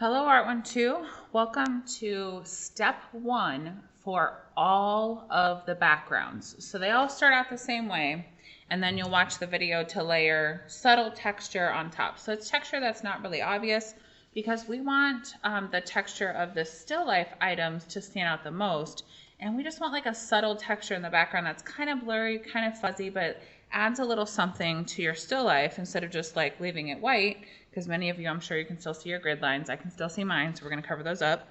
Hello, Art 1-2. Welcome to step 1 for all of the backgrounds. So they all start out the same way, and then you'll watch the video to layer subtle texture on top. So it's texture that's not really obvious because we want the texture of the still life items to stand out the most. And we just want like a subtle texture in the background that's kind of blurry, kind of fuzzy, but adds a little something to your still life instead of just like leaving it white, because many of you, I'm sure you can still see your grid lines. I can still see mine, so we're going to cover those up.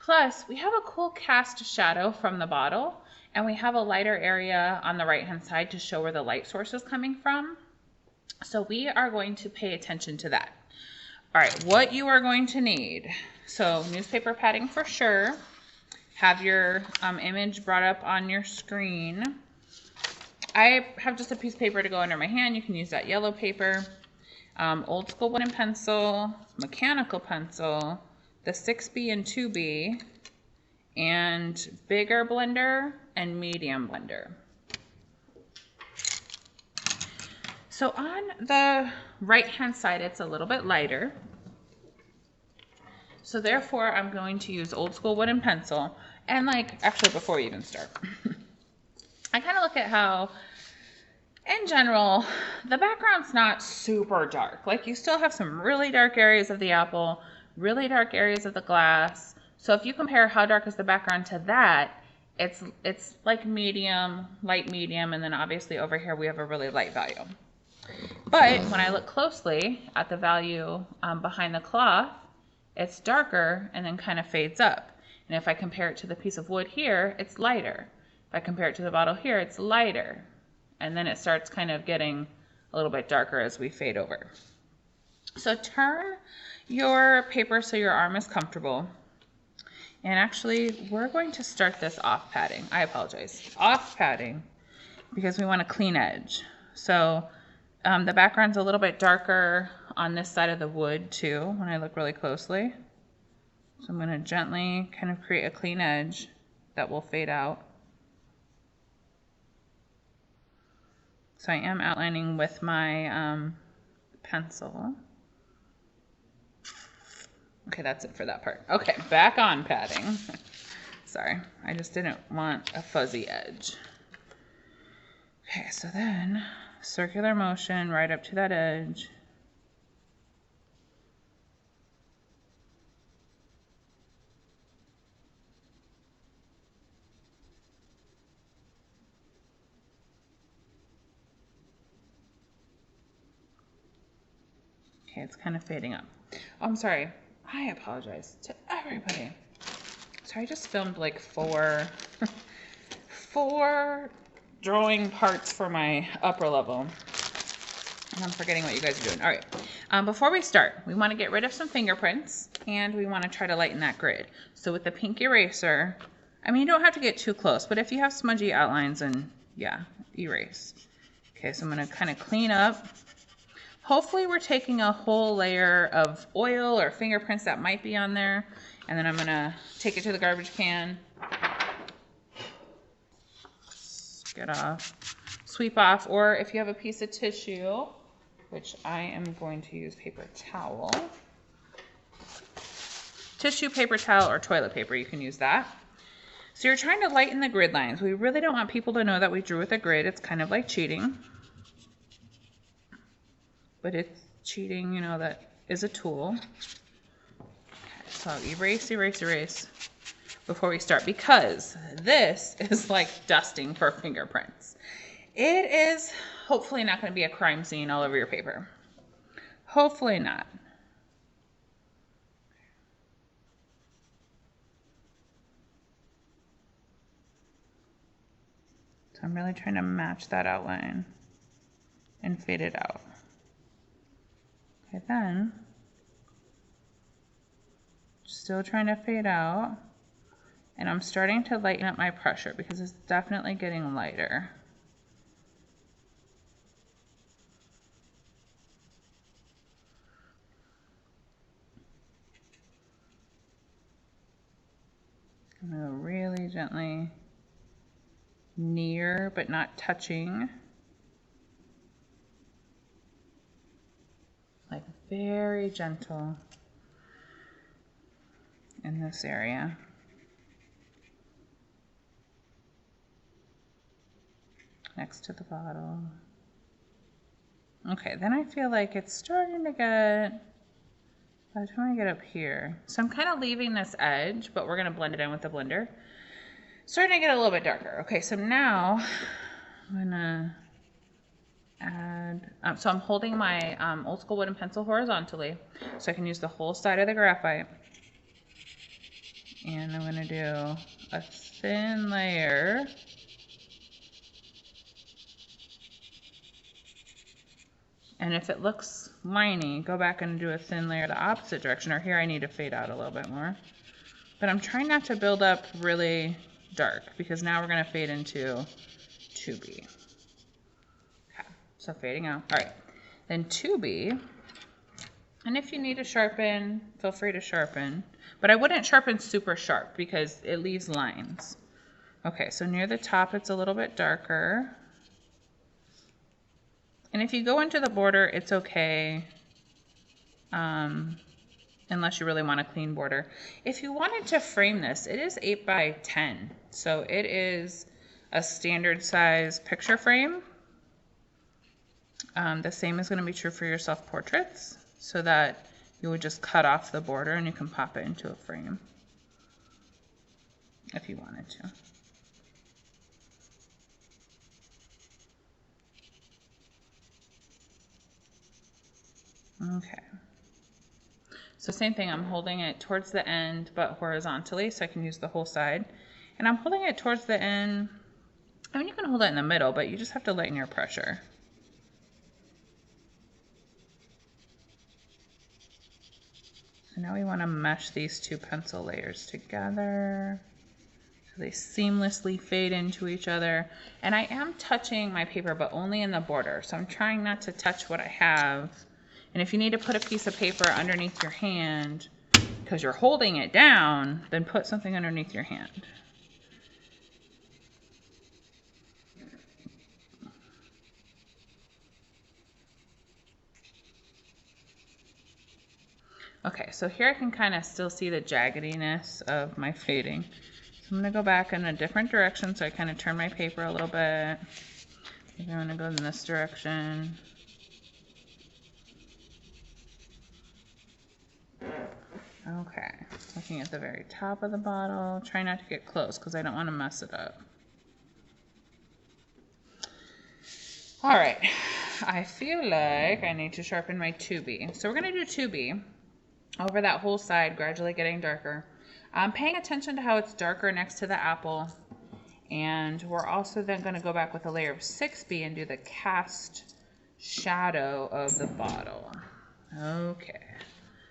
Plus, we have a cool cast shadow from the bottle, and we have a lighter area on the right-hand side to show where the light source is coming from. So we are going to pay attention to that. All right, what you are going to need. So newspaper padding for sure. Have your image brought up on your screen. I have just a piece of paper to go under my hand. You can use that yellow paper. Old school wooden pencil, mechanical pencil, the 6B and 2B, and bigger blender and medium blender. So on the right hand side, it's a little bit lighter. So therefore, I'm going to use old school wooden pencil. And actually before we even start, I kind of look at how, in general, the background's not super dark. Like, you still have some really dark areas of the apple, really dark areas of the glass. So if you compare how dark is the background to that, it's like medium, light medium, and then obviously over here we have a really light value. But when I look closely at the value behind the cloth, it's darker and then kind of fades up. And if I compare it to the piece of wood here, it's lighter. If I compare it to the bottle here, it's lighter. And then it starts kind of getting a little bit darker as we fade over. So turn your paper so your arm is comfortable. And actually, we're going to start this off padding. I apologize. Off padding, because we want a clean edge. So the background's a little bit darker on this side of the wood too, when I look really closely. So I'm going to gently kind of create a clean edge that will fade out. So I am outlining with my pencil. Okay, that's it for that part. Okay, back on padding. Sorry, I just didn't want a fuzzy edge. Okay, so then circular motion right up to that edge. Okay, it's kind of fading up. Oh, I'm sorry. I apologize to everybody. So I just filmed like four drawing parts for my upper level. And I'm forgetting what you guys are doing. All right. Before we start, we want to get rid of some fingerprints, and we want to try to lighten that grid. So with the pink eraser, I mean, you don't have to get too close, but if you have smudgy outlines, and yeah, erase. Okay, so I'm going to kind of clean up. Hopefully we're taking a whole layer of oil or fingerprints that might be on there, and then I'm going to take it to the garbage can. Get off, sweep off, or if you have a piece of tissue, which I am going to use paper towel. Tissue, paper towel, or toilet paper, you can use that. So you're trying to lighten the grid lines. We really don't want people to know that we drew with a grid. It's kind of like cheating. But it's cheating, you know, that is a tool. Okay, so erase, erase, erase before we start, because this is like dusting for fingerprints. It is hopefully not going to be a crime scene all over your paper. Hopefully not. So I'm really trying to match that outline and fade it out. Okay, then, still trying to fade out, and I'm starting to lighten up my pressure because it's definitely getting lighter. I'm going to really gently near but not touching. Like very gentle. in this area. Next to the bottle. Okay, then I feel like it's starting to get, by the time I get up here, so I'm kind of leaving this edge, but we're gonna blend it in with the blender. Starting to get a little bit darker. Okay, so now I'm gonna add, so I'm holding my old school wooden pencil horizontally so I can use the whole side of the graphite. And I'm gonna do a thin layer. And if it looks liney, go back and do a thin layer the opposite direction, or here I need to fade out a little bit more. But I'm trying not to build up really dark because now we're gonna fade into 2B. Okay, so fading out. All right, then 2B. And if you need to sharpen, feel free to sharpen. But I wouldn't sharpen super sharp because it leaves lines. Okay, so near the top it's a little bit darker. And if you go into the border, it's okay, unless you really want a clean border. If you wanted to frame this, it is 8 by 10. So it is a standard size picture frame. The same is going to be true for your self-portraits, so that you would just cut off the border and you can pop it into a frame if you wanted to. Okay, so same thing, I'm holding it towards the end but horizontally so I can use the whole side. And I'm holding it towards the end. I mean, you can hold it in the middle, but you just have to lighten your pressure. So now we want to mesh these two pencil layers together so they seamlessly fade into each other. And I am touching my paper, but only in the border. So I'm trying not to touch what I have. And if you need to put a piece of paper underneath your hand because you're holding it down, then put something underneath your hand. Okay, so here I can kind of still see the jaggediness of my fading. So I'm going to go back in a different direction so I kind of turn my paper a little bit. Maybe I'm going to go in this direction. Okay, looking at the very top of the bottle. Try not to get close because I don't want to mess it up. All right, I feel like I need to sharpen my 2B. So we're going to do 2B over that whole side, gradually getting darker. I'm paying attention to how it's darker next to the apple. And we're also then going to go back with a layer of 6B and do the cast shadow of the bottle. Okay.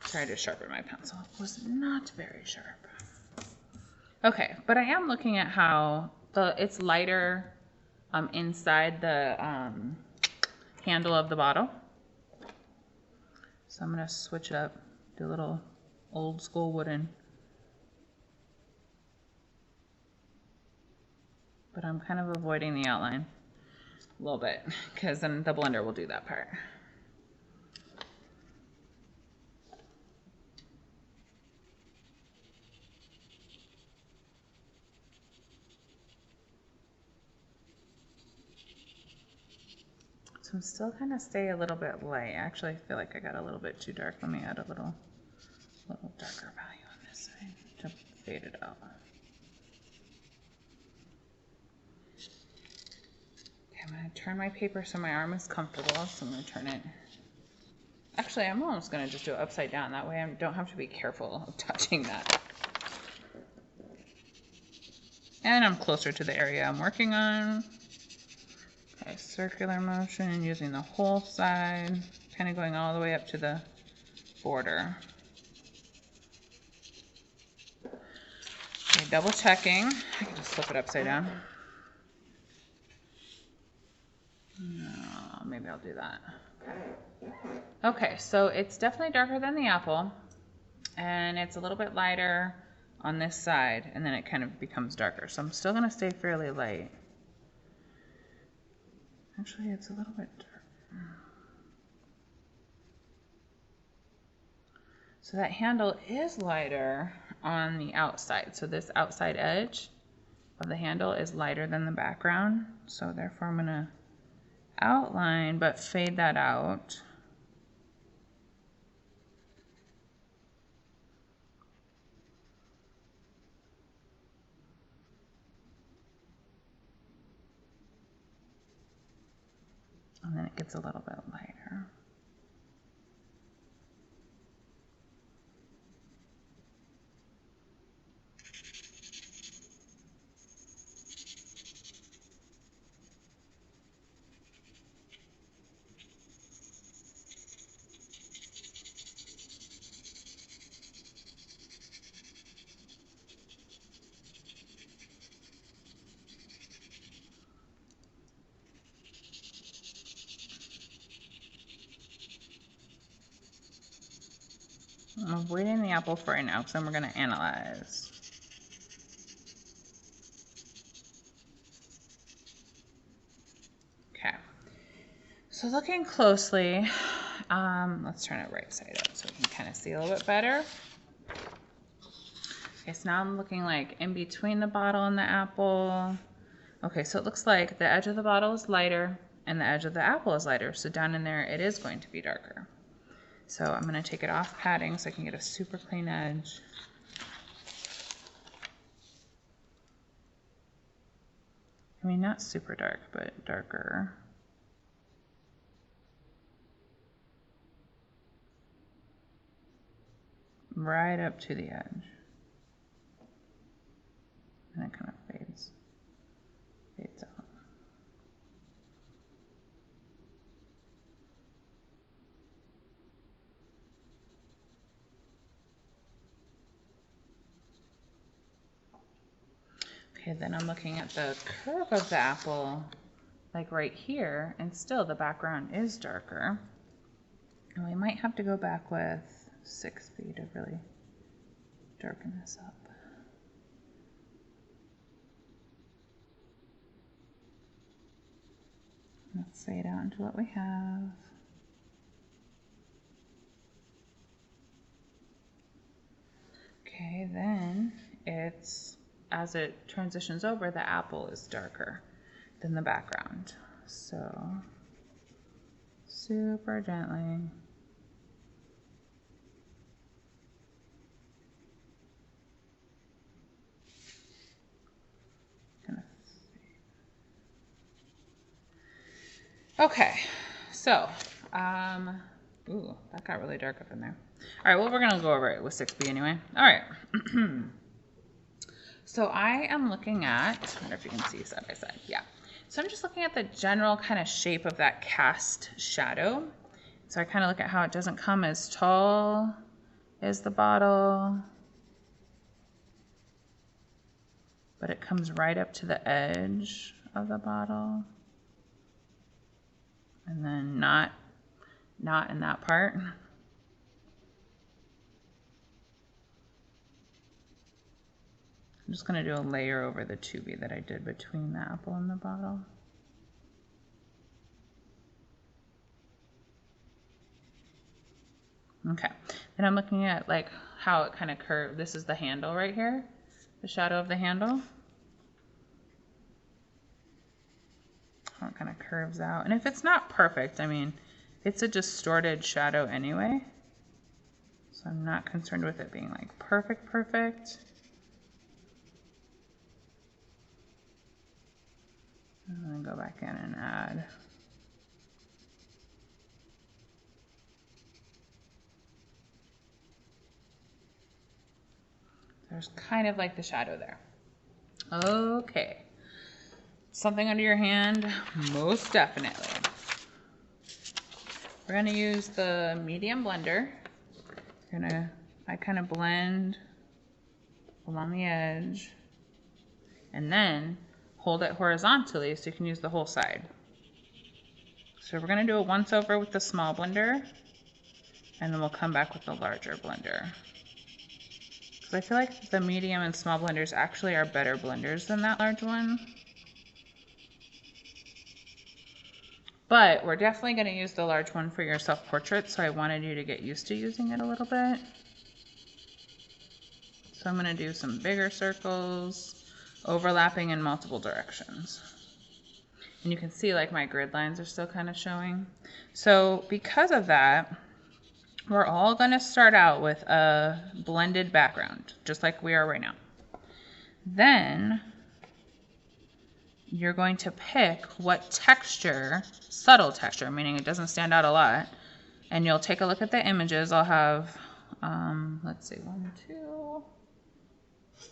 Tried to sharpen my pencil. It was not very sharp. Okay, but I am looking at how it's lighter inside the handle of the bottle. So I'm going to switch it up, do a little old school wooden. But I'm kind of avoiding the outline a little bit because then the blender will do that part. So I'm still kind of stay a little bit light. Actually, I feel like I got a little bit too dark. Let me add a little darker value on this side to fade it out. Okay, I'm going to turn my paper so my arm is comfortable. So I'm going to turn it. Actually, I'm almost going to just do it upside down. That way I don't have to be careful of touching that. And I'm closer to the area I'm working on. Okay, circular motion and using the whole side, kind of going all the way up to the border. Okay, double checking. I can just flip it upside down. No, maybe I'll do that. Okay, so it's definitely darker than the apple, and it's a little bit lighter on this side, and then it kind of becomes darker. So I'm still going to stay fairly light. Actually, it's a little bit dark. So that handle is lighter on the outside. So this outside edge of the handle is lighter than the background. So therefore I'm gonna outline, but fade that out. And then it gets a little bit lighter. I'm avoiding the apple for right now because then we're going to analyze. Okay. So looking closely, let's turn it right side up so we can kind of see a little bit better. Okay, so now I'm looking like in between the bottle and the apple. Okay, so it looks like the edge of the bottle is lighter and the edge of the apple is lighter. So down in there, it is going to be darker. So I'm going to take it off padding so I can get a super clean edge. I mean, not super dark, but darker. Right up to the edge. And it kind of fades out. Okay, then I'm looking at the curve of the apple, like right here, and still the background is darker. And we might have to go back with 6B to really darken this up. Let's fade out into what we have. Okay, then it's, as it transitions over, the apple is darker than the background. So, super gently. Okay, so, ooh, that got really dark up in there. All right, well, we're gonna go over it with 6B anyway. All right. So I am looking at, I wonder if you can see side by side, yeah. So I'm just looking at the general kind of shape of that cast shadow. So I kind of look at how it doesn't come as tall as the bottle, but it comes right up to the edge of the bottle. And then not in that part. I'm just going to do a layer over the 2B that I did between the apple and the bottle. Okay, then I'm looking at like how it kind of curved. This is the handle right here, the shadow of the handle. How it kind of curves out. And if it's not perfect, I mean, it's a distorted shadow anyway. So I'm not concerned with it being like perfect. I'm going to go back in and add. There's kind of like the shadow there. Okay. Something under your hand? Most definitely. We're going to use the medium blender. I kind of blend along the edge and then hold it horizontally so you can use the whole side. So we're going to do a once over with the small blender and then we'll come back with the larger blender. So I feel like the medium and small blenders actually are better blenders than that large one. But we're definitely going to use the large one for your self-portrait, so I wanted you to get used to using it a little bit. So So I'm going to do some bigger circles, overlapping in multiple directions. And you can see like my grid lines are still kind of showing. So because of that, we're all going to start out with a blended background, just like we are right now. Then you're going to pick what texture, subtle texture, meaning it doesn't stand out a lot, and you'll take a look at the images. I'll have, let's see, 1, 2,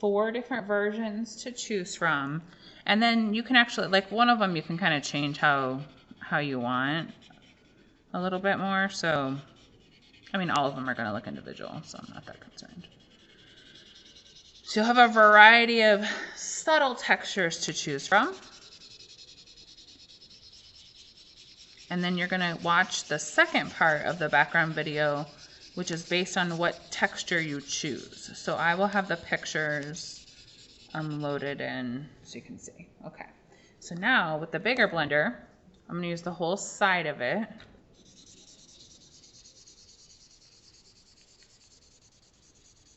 4 different versions to choose from. And then you can actually, like one of them, you can kind of change how you want a little bit more. So, I mean, all of them are going to look individual, so I'm not that concerned. So you'll have a variety of subtle textures to choose from. And then you're going to watch the second part of the background video, which is based on what texture you choose. So I will have the pictures loaded in so you can see. Okay. So now with the bigger blender, I'm going to use the whole side of it.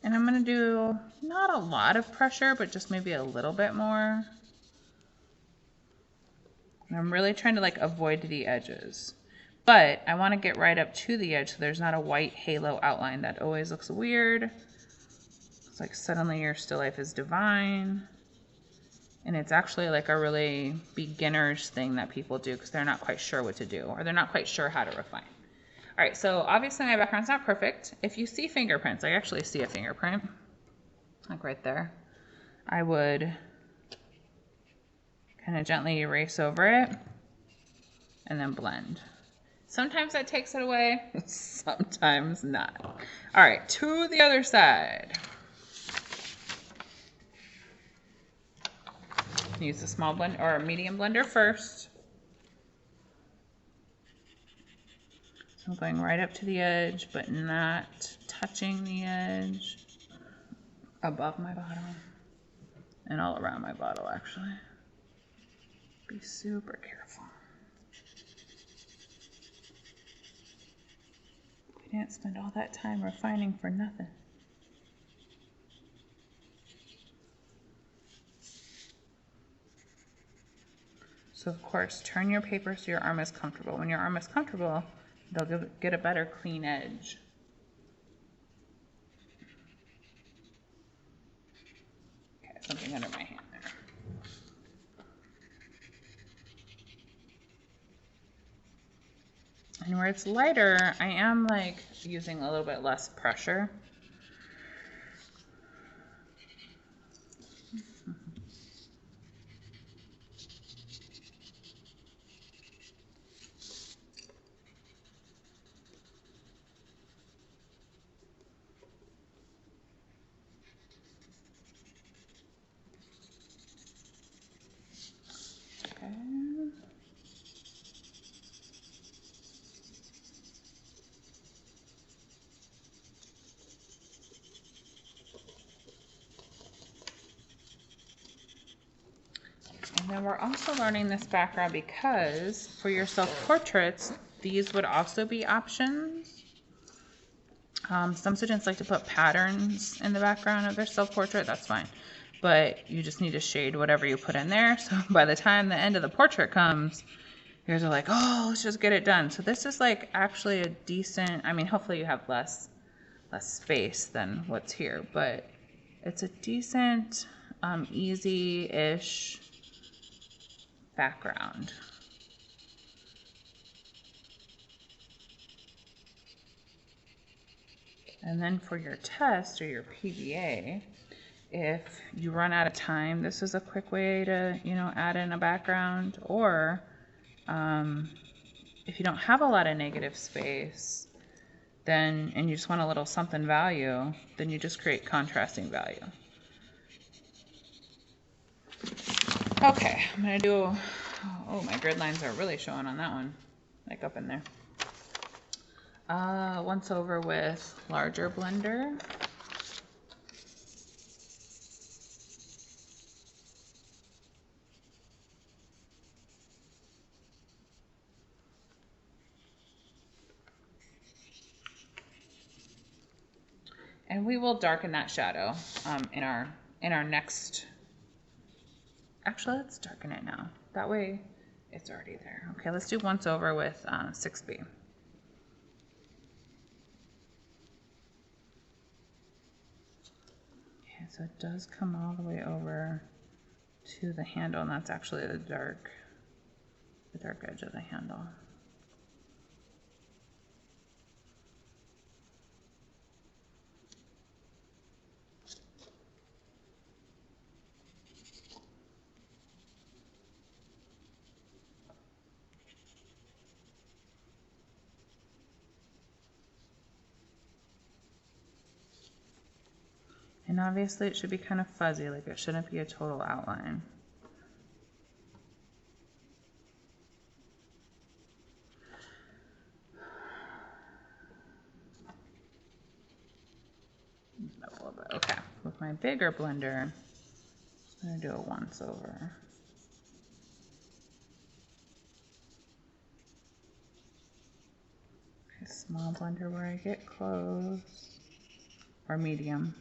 And I'm going to do not a lot of pressure, but just maybe a little bit more. And I'm really trying to like avoid the edges. But I want to get right up to the edge so there's not a white halo outline. That always looks weird. It's like suddenly your still life is divine. And it's actually like a really beginner's thing that people do because they're not quite sure what to do or they're not quite sure how to refine. All right, so obviously my background's not perfect. If you see fingerprints, I actually see a fingerprint, like right there. I would kind of gently erase over it and then blend. Sometimes that takes it away, sometimes not. All right, to the other side. Use a small blend or a medium blender first. So I'm going right up to the edge, but not touching the edge. Above my bottle and all around my bottle, actually. Be super careful. We didn't spend all that time refining for nothing. So of course, turn your paper so your arm is comfortable. When your arm is comfortable, they'll get a better clean edge. Okay, something under my hand there. And where it's lighter, I am like using a little bit less pressure. Okay. And then we're also learning this background because for your self-portraits, these would also be options. Some students like to put patterns in the background of their self-portrait. That's fine. But you just need to shade whatever you put in there. So by the time the end of the portrait comes, you guys are like, oh, let's just get it done. So this is like actually a decent, I mean, hopefully you have less space than what's here, but it's a decent, easy-ish background. And then for your test or your PBA, if you run out of time, this is a quick way to, add in a background. Or if you don't have a lot of negative space, then, and you just want a little something value, then you just create contrasting value. Okay, I'm gonna do, oh, my grid lines are really showing on that one, like up in there. Once over with larger blender. And we will darken that shadow in our next. Actually, let's darken it now. That way it's already there. Okay, let's do once over with 6B. Okay, so it does come all the way over to the handle, and that's actually the dark edge of the handle. And obviously it should be kind of fuzzy, like it shouldn't be a total outline. A little bit. Okay, with my bigger blender, I'm gonna do a once over. Okay, small blender where I get close, or medium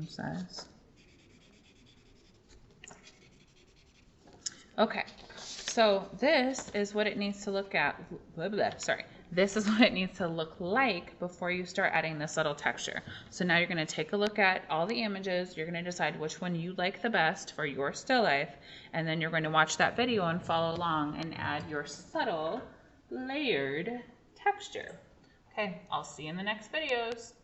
size. Okay, so this is what it needs to look at. Sorry. This is what it needs to look like before you start adding the subtle texture. So now you're going to take a look at all the images. You're going to decide which one you like the best for your still life. And then you're going to watch that video and follow along and add your subtle layered texture. Okay, I'll see you in the next videos.